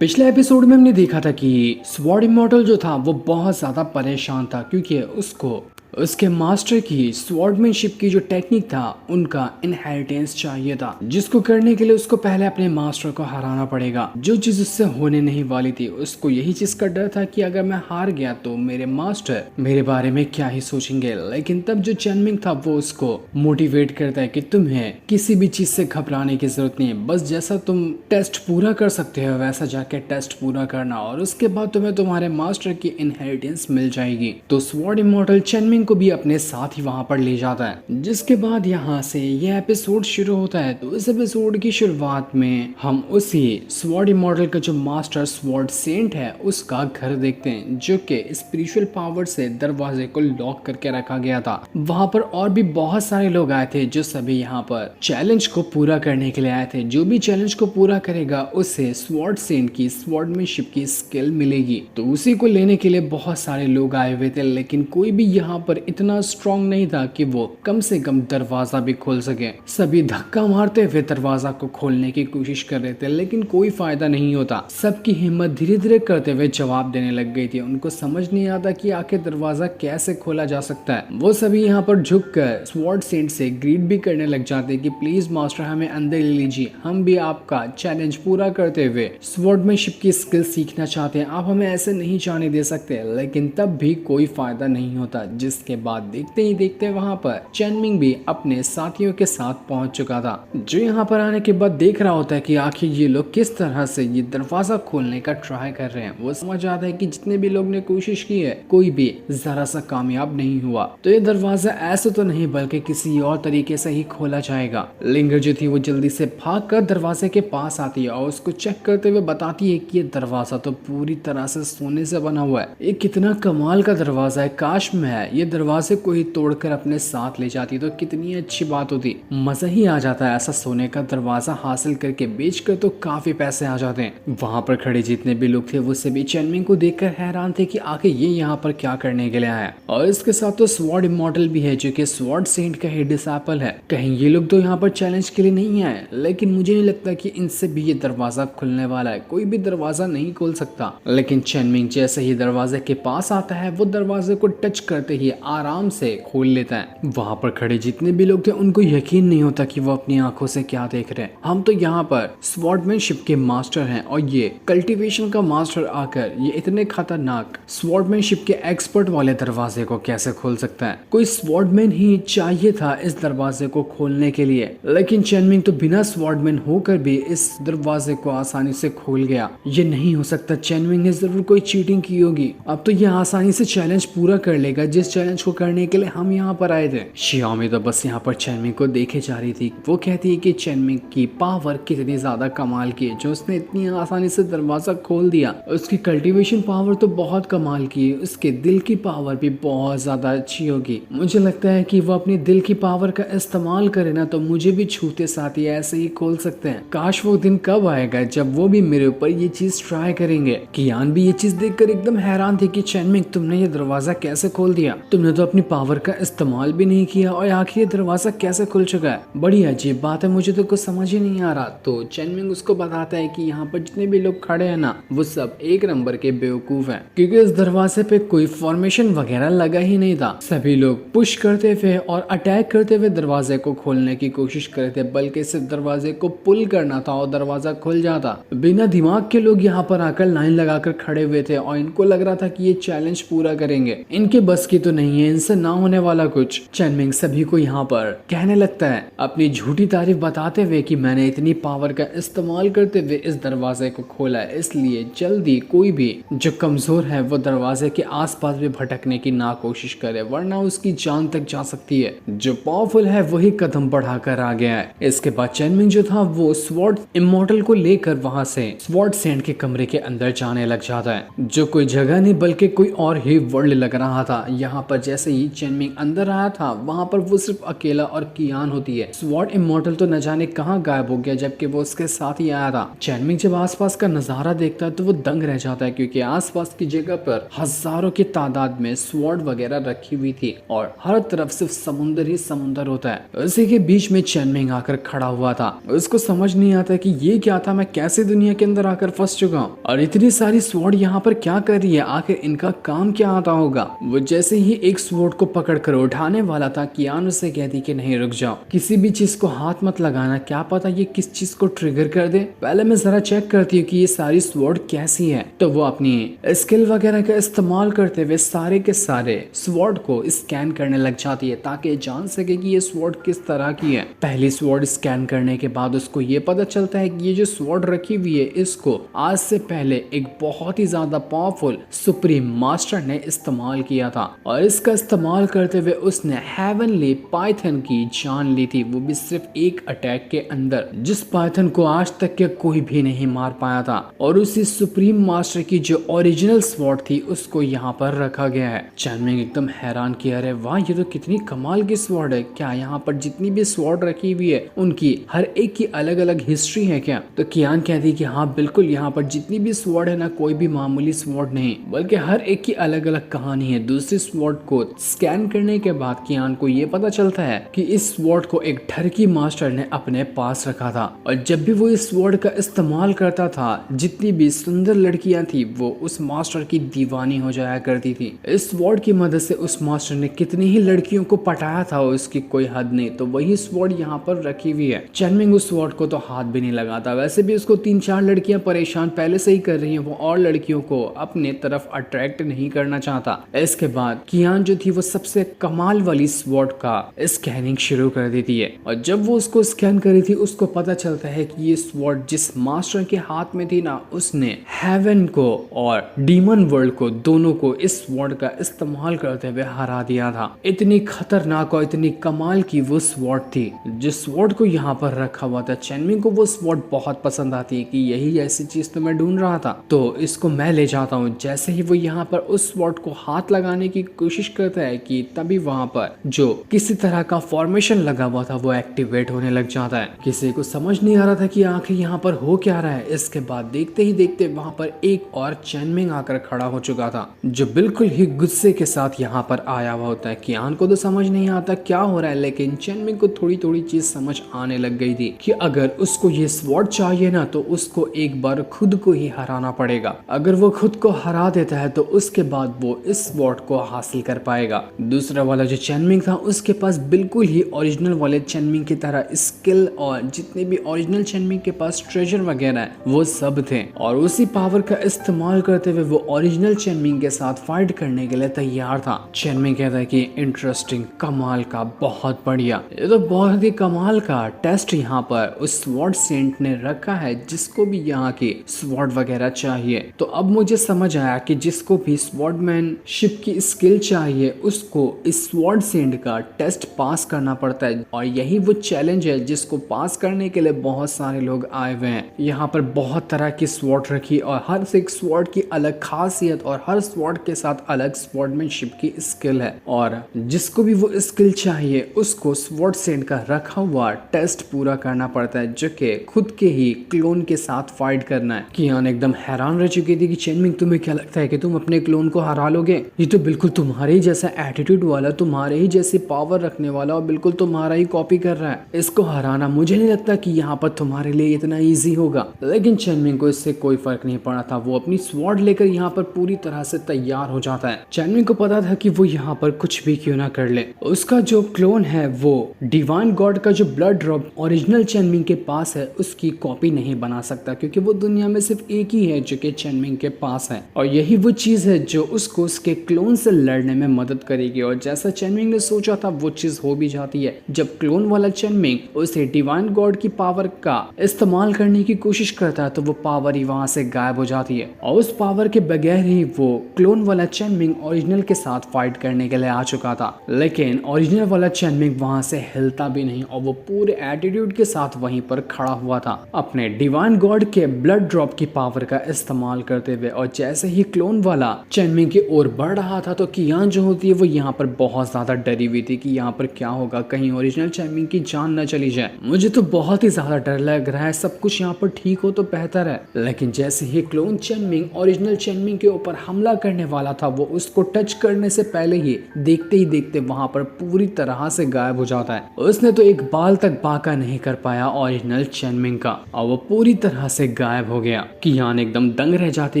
पिछले एपिसोड में हमने देखा था कि स्वॉर्ड इमॉर्टल जो था वो बहुत ज़्यादा परेशान था क्योंकि उसको उसके मास्टर की स्वॉर्डमैनशिप की जो टेक्निक था उनका इनहेरिटेंस चाहिए था, जिसको करने के लिए उसको पहले अपने मास्टर को हराना पड़ेगा। जो चीज़ उससे होने नहीं वाली थी, उसको यही चीज़ का डर था कि अगर मैं हार गया तो मेरे मास्टर मेरे बारे में क्या ही सोचेंगे। लेकिन तब जो चेनमिंग था वो उसको मोटिवेट करता है कि तुम्हें किसी भी चीज़ से घबराने की जरूरत नहीं है, बस जैसा तुम टेस्ट पूरा कर सकते हो वैसा जाके टेस्ट पूरा करना और उसके बाद तुम्हें तुम्हारे मास्टर की इनहेरिटेंस मिल जाएगी। तो स्वॉर्ड इमॉर्टल चेनमिंग को भी अपने साथ ही वहां पर ले जाता है, जिसके बाद यहाँ से यह एपिसोड शुरू होता है। तो इस एपिसोड की शुरुआत में हम उसी स्वॉर्ड इमॉर्टल का जो मास्टर स्वॉर्ड सेंट है उसका घर देखते हैं, जो कि स्पिरिचुअल पावर से दरवाजे को लॉक करके रखा गया था। वहां पर और भी बहुत सारे लोग आए थे जो सभी यहाँ पर चैलेंज को पूरा करने के लिए आए थे। जो भी चैलेंज को पूरा करेगा उसे स्वॉर्ड सेंट की स्वॉर्डमैनशिप की स्किल मिलेगी। तो उसी को लेने के लिए बहुत सारे लोग आए हुए थे, लेकिन कोई भी यहाँ पर इतना स्ट्रॉन्ग नहीं था कि वो कम से कम दरवाजा भी खोल सके। सभी धक्का मारते हुए दरवाजा को खोलने की कोशिश कर रहे थे, लेकिन कोई फायदा नहीं होता। सबकी हिम्मत धीरे धीरे करते हुए जवाब देने लग गई थी। उनको समझ नहीं आता कि आखिर दरवाजा कैसे खोला जा सकता है। वो सभी यहाँ पर झुककर स्वॉर्ड सेंट से ग्रीट भी करने लग जाते कि प्लीज मास्टर हमें अंदर ले लीजिए, हम भी आपका चैलेंज पूरा करते हुए स्वॉर्डमैनशिप की स्किल सीखना चाहते हैं, आप हमें ऐसे नहीं जाने दे सकते। लेकिन तब भी कोई फायदा नहीं होता, जिसके बाद देखते ही देखते वहां पर चेनमिंग भी अपने साथियों के साथ पहुंच चुका था, जो यहाँ पर आने के बाद देख रहा होता है कि आखिर ये लोग किस तरह से ये दरवाजा खोलने का ट्राई कर रहे हैं। वो समझ आता है कि जितने भी लोग ने कोशिश की है कोई भी जरा सा कामयाब नहीं हुआ। तो ये दरवाजा ऐसे तो नहीं बल्कि किसी और तरीके से ही खोला जाएगा। लिंगर जो थी वो जल्दी से भागकर दरवाजे के पास आती है और उसको चेक करते हुए बताती है कि ये दरवाजा तो पूरी तरह से सोने से बना हुआ है। ये कितना कमाल का दरवाजा है, काश मैं ये दरवाजे को ही तोड़कर अपने साथ ले जाती तो कितनी अच्छी बात होती। मजा ही आ जाता है ऐसा सोने का दरवाजा हासिल करके, बेचकर तो काफी पैसे आ जाते हैं। वहां पर खड़े जितने भी लोग थे वो सभी चेनमिंग को देखकर हैरान थे कि आखिर ये यहाँ पर क्या करने के लिए आया। और इसके साथ तो स्वॉर्ड इमॉर्टल भी है जो कि स्वॉर्ड सेंट का ही डिसाइपल है। कहीं ये लोग तो यहाँ पर चैलेंज के लिए नहीं आए, लेकिन मुझे नहीं लगता कि इनसे भी ये दरवाजा खुलने वाला है। कोई भी दरवाजा नहीं खोल सकता। लेकिन चेनमिंग जैसे ही दरवाजे के पास आता है वो दरवाजे को टच करते ही आराम से खोल लेता है। वहां पर खड़े जितने भी लोग थे उनको यकीन नहीं होता कि वो अपनी आंखों से क्या देख रहे हैं। हम तो यहाँ पर स्वॉर्डमैनशिप के मास्टर हैं और ये कल्टीवेशन का मास्टर आकर ये इतने खतरनाक स्वॉर्डमैनशिप के एक्सपर्ट वाले दरवाजे को कैसे खोल सकता है। कोई स्वॉर्डमैन ही चाहिए था इस दरवाजे को खोलने के लिए, लेकिन चेनमिंग तो बिना स्वॉर्डमैन होकर भी इस दरवाजे को आसानी से खोल गया। ये नहीं हो सकता, चेनमिंग ने जरूर कोई चीटिंग की होगी। अब तो ये आसानी से चैलेंज पूरा कर लेगा जिस चैलेंज को करने के लिए हम यहाँ पर आए थे। शियामी तो बस यहाँ पर चेनमिंग को देखे जा रही थी। वो कहती है कि चेनमिंग की पावर कितनी ज्यादा कमाल की है जो उसने इतनी आसानी से दरवाजा खोल दिया। उसकी कल्टीवेशन पावर तो बहुत कमाल की है, उसके दिल की पावर भी बहुत ज्यादा अच्छी होगी। मुझे लगता है कि वो अपनी दिल की पावर का इस्तेमाल करे ना तो मुझे भी छूते साथ ही ऐसे ही खोल सकते हैं। काश वो दिन कब आएगा जब वो भी मेरे ऊपर ये चीज ट्राई करेंगे। कियान भी ये चीज देखकर एकदम हैरान थी कि चेनमिंग तुमने ये दरवाजा कैसे खोल दिया, तुमने तो अपनी पावर का इस्तेमाल भी नहीं किया और आखिर ये दरवाजा कैसे खुल चुका है। बड़ी अजीब बात है, मुझे तो कुछ समझ ही नहीं आ रहा। तो चेनमिंग उसको बताता है कि यहाँ पर जितने भी लोग खड़े हैं ना वो सब एक नंबर के बेवकूफ हैं, क्योंकि इस दरवाजे पे कोई फॉर्मेशन वगैरह लगा ही नहीं था। सभी लोग पुश करते हुए और अटैक करते हुए दरवाजे को खोलने की कोशिश कर रहे थे, बल्कि सिर्फ दरवाजे को पुल करना था और दरवाजा खुल जाता। बिना दिमाग के लोग यहाँ पर आकर लाइन लगाकर खड़े हुए थे और इनको लग रहा था कि ये चैलेंज पूरा करेंगे। इनके बस की तो नहीं है, इनसे ना होने वाला कुछ। चेनमिंग सभी को यहाँ पर कहने लगता है अपनी झूठी तारीफ बताते हुए कि मैंने इतनी पावर का इस्तेमाल करते हुए इस दरवाजे को खोला है, इसलिए जल्दी कोई भी जो कमजोर है वो दरवाजे के आसपास भी भटकने की ना कोशिश करे, वरना उसकी जान तक जा सकती है। जो पावरफुल है वही कदम बढ़ाकर आ गया है। इसके बाद चेनमिंग जो था वो स्वॉर्ड इमॉर्टल को लेकर वहां से स्वॉर्ड सेंट के कमरे के अंदर जाने लग जाता है, जो कोई जगह नहीं बल्कि कोई और ही वर्ल्ड लग रहा था। यहाँ पर पर जैसे ही चेनमिंग अंदर आया था वहाँ पर वो सिर्फ अकेला और कियान होती है। स्वॉर्ड इमॉर्टल तो न जाने कहाँ गायब हो गया जबकि वो उसके साथ ही आया था। चेनमिंग जब आसपास का नजारा देखता है तो वो दंग रह जाता है क्योंकि आसपास की जगह पर हजारों की तादाद में स्वॉर्ड वगैरह रखी हुई थी और हर तरफ सिर्फ समुंदर ही समुंदर होता है। उसी के बीच में चेनमिंग आकर खड़ा हुआ था। उसको समझ नहीं आता कि ये क्या था, मैं कैसे दुनिया के अंदर आकर फंस चुका हूँ और इतनी सारी स्वॉर्ड यहाँ पर क्या कर रही है, आखिर इनका काम क्या आता होगा। वो जैसे ही एक स्वॉर्ड को पकड़ कर उठाने वाला था कियान उससे कहती कि नहीं रुक जाओ, किसी भी चीज को हाथ मत लगाना, क्या पता ये किस चीज को ट्रिगर कर दे, पहले मैं जरा चेक करती हूँ कि ये सारी स्वॉर्ड कैसी है। तो वो अपनी स्किल वगैरह का इस्तेमाल करते हुए सारे के सारे स्वॉर्ड को स्कैन करने लग जाती है ताकि जान सके कि ये स्वॉर्ड किस तरह की है। पहली स्वॉर्ड स्कैन करने के बाद उसको ये पता चलता है कि ये जो स्वॉर्ड रखी हुई है इसको आज से पहले एक बहुत ही ज्यादा पावरफुल सुप्रीम मास्टर ने इस्तेमाल किया था और इसका इस्तेमाल करते हुए उसने हेवनली पाइथन की जान ली थी, वो भी सिर्फ एक अटैक के अंदर, जिस पाइथन को आज तक के कोई भी नहीं मार पाया था। और उसी सुप्रीम मास्टर की जो ओरिजिनल स्वॉर्ड थी उसको यहाँ पर रखा गया है। चेनमिंग एकदम हैरान कि अरे वाह ये तो कितनी कमाल की स्वॉर्ड है, क्या यहाँ पर जितनी भी स्वॉर्ड रखी हुई है उनकी हर एक की अलग अलग हिस्ट्री है क्या। तो कियान कहती कि हाँ बिल्कुल, यहाँ पर जितनी भी स्वॉर्ड है ना कोई भी मामूली स्वॉर्ड नहीं बल्कि हर एक की अलग अलग कहानी है। दूसरी स्वॉर्ड को स्कैन करने के बाद कियान को ये पता चलता है कि इस स्वॉर्ड को एक ठरकी मास्टर ने अपने पास रखा था और जब भी वो इस स्वॉर्ड का इस्तेमाल करता था जितनी भी सुंदर लड़कियां थी वो उस मास्टर की दीवानी हो जाया करती थी। इस स्वॉर्ड की मदद से उस मास्टर ने कितनी ही लड़कियों को पटाया था उसकी कोई हद नहीं। तो वही स्वॉर्ड यहाँ पर रखी हुई है। चेनमिंग उस स्वॉर्ड को तो हाथ भी नहीं लगाता, वैसे भी उसको 3-4 लड़कियां परेशान पहले से ही कर रही हैं, वो और लड़कियों को अपने तरफ अट्रैक्ट नहीं करना चाहता। इसके बाद कियान जो थी वो सबसे कमाल वाली स्वॉर्ड का स्कैनिंग शुरू कर देती है और जब वो उसको स्कैन करी थी उसको पता चलता है कि ये स्वॉर्ड जिस मास्टर के हाथ में थी ना उसने हेवन को और डीमन वर्ल्ड को दोनों को इस स्वॉर्ड का इस्तेमाल करते हुए हरा दिया था। इतनी खतरनाक और इतनी कमाल की वो स्वॉर्ड थी। जिस स्वॉर्ड को यहाँ पर रखा हुआ था चेनमिंग को वो स्वॉर्ड बहुत पसंद आती है कि यही ऐसी चीज तो मैं ढूंढ रहा था, तो इसको मैं ले जाता हूँ। जैसे ही वो यहाँ पर उस स्वॉर्ड को हाथ लगाने की कोशिश करता है कि तभी वहां पर जो किसी तरह का फॉर्मेशन लगा हुआ था वो एक्टिवेट होने लग जाता है। किसी को समझ नहीं आ रहा था कि आखिर यहाँ पर हो क्या रहा है। इसके बाद देखते ही देखते वहां पर एक और चेनमिंग आकर खड़ा हो चुका था जो बिल्कुल ही गुस्से के साथ यहाँ पर आया हुआ होता है। कियान को तो समझ नहीं आता क्या हो रहा है लेकिन चेनमिंग को थोड़ी थोड़ी चीज समझ आने लग गई थी कि अगर उसको ये स्वॉर्ड चाहिए ना तो उसको एक बार खुद को ही हराना पड़ेगा। अगर वो खुद को हरा देता है तो उसके बाद वो इस स्वॉर्ड को हासिल कर पाएगा। दूसरा वाला जो चेनमिंग था उसके पास बिल्कुल ही ओरिजिनल वाले चेनमिंग की तरह स्किल और जितने भी ओरिजिनल चेनमिंग के पास ट्रेजर वगैरह है वो सब थे और उसी पावर का इस्तेमाल करते हुए वो ओरिजिनल चेनमिंग के साथ फाइट करने के लिए तैयार था। चेनमिंग कहता है कि इंटरेस्टिंग, कमाल का, बहुत बढ़िया, ये तो बहुत ही कमाल का टेस्ट यहाँ पर उस स्वॉर्ड सेंट ने रखा है जिसको भी यहाँ की स्वॉर्ड वगैरह चाहिए। तो अब मुझे समझ आया कि जिसको भी स्वॉर्डमैनशिप की स्किल चाहिए उसको इस स्वॉर्ड सेंट का टेस्ट पास करना पड़ता है और यही वो चैलेंज है जिसको पास करने के लिए बहुत सारे लोग आए हुए हैं। यहाँ पर बहुत तरह की स्वॉर्ड रखी और हर एक स्वॉर्ड की अलग खासियत और हर स्वॉर्ड के साथ अलग स्वॉर्डमैनशिप की स्किल है और जिसको भी वो स्किल चाहिए उसको स्वॉर्ड सेंट का रखा हुआ टेस्ट पूरा करना पड़ता है जो कि खुद के ही क्लोन के साथ फाइट करना है। कियान एकदम हैरान रह चुकी थी कि चेनमिंग तुम्हें क्या लगता है कि तुम अपने क्लोन को हरा लोगे? ये तो बिल्कुल तुम्हारे ही जैसा एटीट्यूड वाला, तुम्हारे ही जैसी पावर रखने वाला और बिल्कुल तुम्हारा ही कॉपी कर रहा है। इसको हराना मुझे नहीं लगता कि यहाँ पर तुम्हारे लिए इतना ईजी होगा। लेकिन चेनमिंग को इससे कोई फर्क नहीं पड़ा था। वो अपनी स्वॉर्ड लेकर यहाँ पर पूरी तरह से तैयार हो जाता है। चेनमिंग को पता था कि वो यहाँ पर कुछ भी क्यों ना कर ले, उसका जो क्लोन है वो डिवाइन गॉड का जो ब्लड ड्रॉप ओरिजिनल चेनमिंग के पास है उसकी कॉपी नहीं बना सकता क्योंकि वो दुनिया में सिर्फ एक ही है जो कि चेनमिंग के पास है और यही वो चीज है जो उसको उसके क्लोन से लड़ने में मदद करेगी। और जैसा चेनमिंग ने सोचा था वो चीज हो भी जाती है। जब क्लोन वाला चेनमिंग उसे डिवाइन गॉड की पावर का इस्तेमाल करने की कोशिश करता है तो वो पावर ही वहां से गायब हो जाती है और उस पावर के बगैर ही वो क्लोन वाला चेनमिंग ओरिजिनल के साथ फाइट करने के लिए आ चुका था। लेकिन ओरिजिनल वाला चेनमिंग वहां से हिलता भी नहीं और वो पूरे एटीट्यूड के साथ वहीं पर खड़ा हुआ था अपने डिवाइन गॉड के ब्लड ड्रॉप की पावर का इस्तेमाल करते हुए। और जैसे ही क्लोन वाला चेनमिंग की ओर बढ़ रहा था तो कियान कियान जो होती है वो यहाँ पर बहुत ज्यादा डरी हुई थी कि यहाँ पर क्या होगा, कहीं ओरिजिनल चेनमिंग की जान न चली जाए। मुझे तो बहुत ही ज्यादा डर लग रहा है, सब कुछ यहाँ पर ठीक हो तो बेहतर है। लेकिन जैसे ही क्लोन चेनमिंग ओरिजिनल चेनमिंग के ऊपर हमला करने वाला था, वो उसको टच करने से पहले ही देखते वहां पर पूरी तरह से गायब हो जाता है। उसने तो एक बाल तक बाका नहीं कर पाया ओरिजिनल चेनमिंग का, और वो पूरी तरह से गायब हो गया। कियान एकदम दंग रह जाती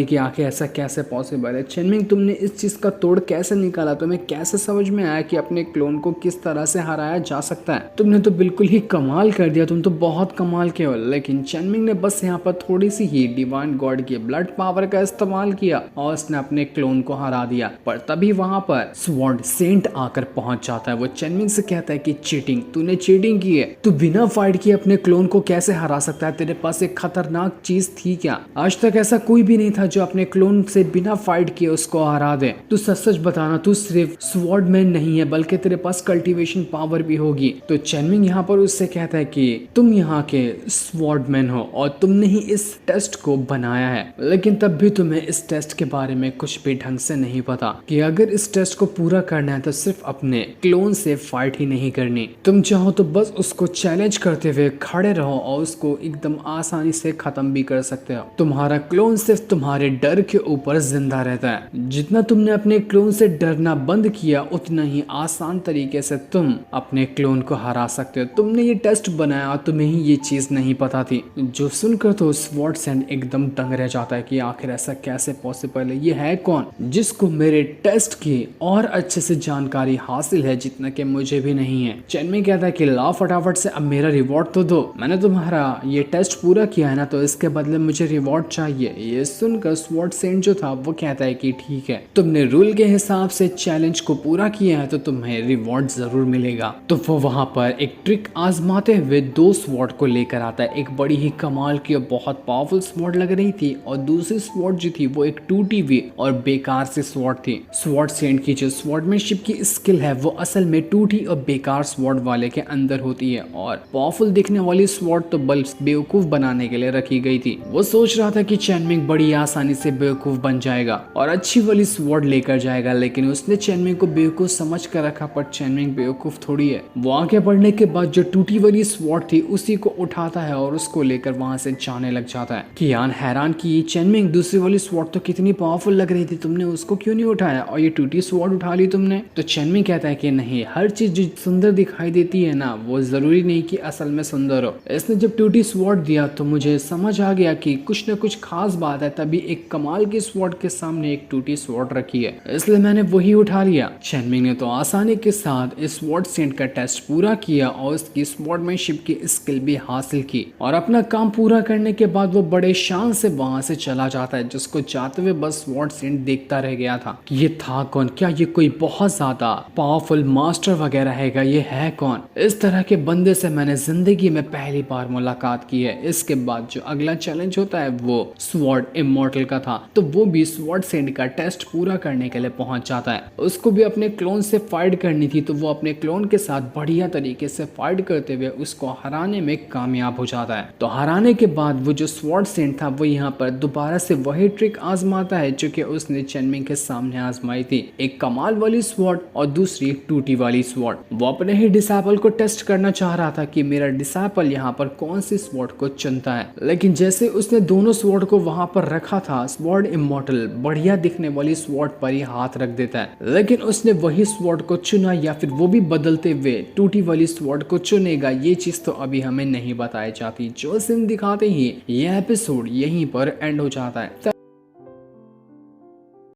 है कि आखिर ऐसा कैसे पॉसिबल है। चेनमिंग, तुमने इस चीज का तोड़ कैसे निकाला? तुम्हें कैसे समझ में आया कि अपने क्लोन को किस तरह से हराया जा सकता है? तुमने तो बिल्कुल ही कमाल कर दिया, तुम तो बहुत कमाल के हो। लेकिन चेनमिंग ने बस यहाँ पर थोड़ी सी ही डिवाइन गॉड की ब्लड पावर का इस्तेमाल किया और उसने अपने क्लोन को हरा दिया। पर तभी वहां पर स्वॉर्ड सेंट आकर पहुंच जाता है। वो चेनमिंग से कहता है कि चीटिंग, तूने चीटिंग की है, तू बिना फाइट किए अपने क्लोन को कैसे हरा सकता है? तेरे पास एक खतरनाक चीज थी क्या? आज तक ऐसा कोई भी नहीं था जो अपने क्लोन से बिना फाइट किए उसको हरा दे। तू सच सच बताना, तू सिर्फ स्वॉर्डमैन नहीं है बल्कि तेरे पास कल्टीवेशन पावर भी होगी। तो चेनमिंग यहाँ पर उससे कहता है कि तुम यहाँ के स्वॉर्डमैन हो और तुमने ही इस टेस्ट को बनाया है, लेकिन तब भी तुम्हें इस टेस्ट के बारे में कुछ भी ढंग से नहीं पता कि अगर इस टेस्ट को पूरा करना है तो सिर्फ अपने क्लोन से फाइट ही नहीं करनी। तुम चाहो तो बस उसको चैलेंज करते हुए खड़े रहो और उसको एकदम आसानी से खत्म भी कर सकते हो। तुम्हारा क्लोन सिर्फ तुम्हारे डर के ऊपर जिंदा रहता है। जितना तुमने अपने क्लोन से डरना बंद किया, उतना ही आसान तरीके से तुम अपने क्लोन को हरा सकते हो। तुमने ये टेस्ट बनाया, तुम्हें ही ये चीज नहीं पता थी। जो सुनकर तो स्वॉर्ड सेंट एकदम दंग रह जाता है कि आखिर ऐसा कैसे पॉसिबल है? ये है कौन जिसको मेरे टेस्ट की और अच्छे से जानकारी हासिल है जितना कि मुझे भी नहीं है? चेनमिंग कहता है कि लाओ फटाफट से अब मेरा रिवॉर्ड तो दो। मैंने तुम्हारा ये टेस्ट पूरा किया है ना, तो इसके बदले मुझे रिवॉर्ड चाहिए। ये सुनकर स्वॉर्ड सेंट जो था वो कहता है कि ठीक है, तुमने रूल के हिसाब से चैलेंज को पूरा किया है तो तुम्हें रिवॉर्ड जरूर मिलेगा। तो वो वहां पर एक ट्रिक आजमाते हुए दो स्वॉर्ड को लेकर आता है। एक बड़ी ही कमाल की और बहुत पावरफुल स्वॉर्ड लग रही थी और दूसरी स्वॉर्ड जो थी वो एक टूटी हुई और बेकार से स्वॉर्ड थी। स्वॉर्ड सेंट की जो स्वॉर्डमैनशिप की स्किल है वो असल में टूटी और बेकार स्वॉर्ड वाले के अंदर होती है, और पावरफुल दिखने वाली स्वॉर्ड तो बल्ब बेवकूफ बनाने के लिए रखी गई थी। वो सोच रहा था कि चेनमिंग बड़ी आसानी से बेवकूफ बन जाएगा और अच्छी वाली स्वॉर्ड लेकर जाएगा, लेकिन उसने चेनमिंग को बेवकूफ समझ कर रखा। पर चेनमिंग बेवकूफ थोड़ी है। वो आगे बढ़ने के बाद जो टूटी वाली स्वॉर्ड थी उसी को उठाता है और उसको लेकर वहां से जाने लग जाता है। कियान हैरान कि चेनमिंग, दूसरी वाली स्वॉर्ड तो कितनी पावरफुल लग रही थी, तुमने उसको क्यों नहीं उठाया और ये टूटी स्वॉर्ड उठा ली तुमने? तो चेनमिंग कहता है कि नहीं, हर चीज जो सुंदर दिखाई देती है ना, वो जरूरी नहीं कि असल में सुंदर हो। इसने जब टूटी स्वॉर्ड दिया तो मुझे समझ आ गया कि कुछ न कुछ खास बात है, तभी एक कमाल की स्वॉर्ड के सामने एक टूटी स्वॉर्ड रखी है, इसलिए मैंने वही उठा लिया। चेनमिंग ने तो आसानी के साथ इस स्वॉर्ड सेंट का टेस्ट पूरा किया और उसकी स्वॉर्डमैनशिप की स्किल भी हासिल की, और अपना काम पूरा करने के बाद वो बड़े शान से वहां से चला जाता है, जिसको जाते हुए बस स्वॉर्ड सेंट देखता रह गया था कि ये था कौन? क्या ये कोई बहुत ज्यादा पावरफुल मास्टर वगैरह है? ये है कौन? इस तरह के बंदे से मैंने जिंदगी में पहली बार मुलाकात की है। इसके बाद जो अगला चैलेंज होता है वो स्वॉर्ड इमॉर्टल का था, तो वो भी स्वॉर्ड सेंट का टेस्ट पूरा करने के लिए पहुंच जाता है। उसको भी अपने क्लोन से फाइट करनी थी, तो वो अपने क्लोन के साथ बढ़िया तरीके से फाइट करते हुए उसको हराने में कामयाब हो जाता है। तो हराने के बाद वो जो स्वॉर्ड सेंट था वो यहाँ पर दोबारा से वही ट्रिक आजमाता है जो कि उसने चेनमिंग के सामने आजमाई थी। एक कमाल वाली स्वॉर्ड और दूसरी टूटी वाली स्वॉर्ड। वो अपने ही डिसाइपल को टेस्ट करना चाह रहा था कि मेरा डिसाइपल यहाँ पर कौन सी स्वॉर्ड को चुनता है, लेकिन जैसे उसने दोनों स्वॉर्ड को वहां पर रखा था, स्वॉर्ड इमॉर्टल बढ़िया दिखने वाली स्वॉर्ड पर ही हाथ रख देता है, लेकिन उसने वही स्वॉर्ड को चुना या फिर वो भी बदलते हुए टूटी वाली स्वॉर्ड को चुनेगा, ये चीज तो अभी हमें नहीं बताई जाती। जो सीन दिखाते ही ये एपिसोड यहीं पर एंड हो जाता है।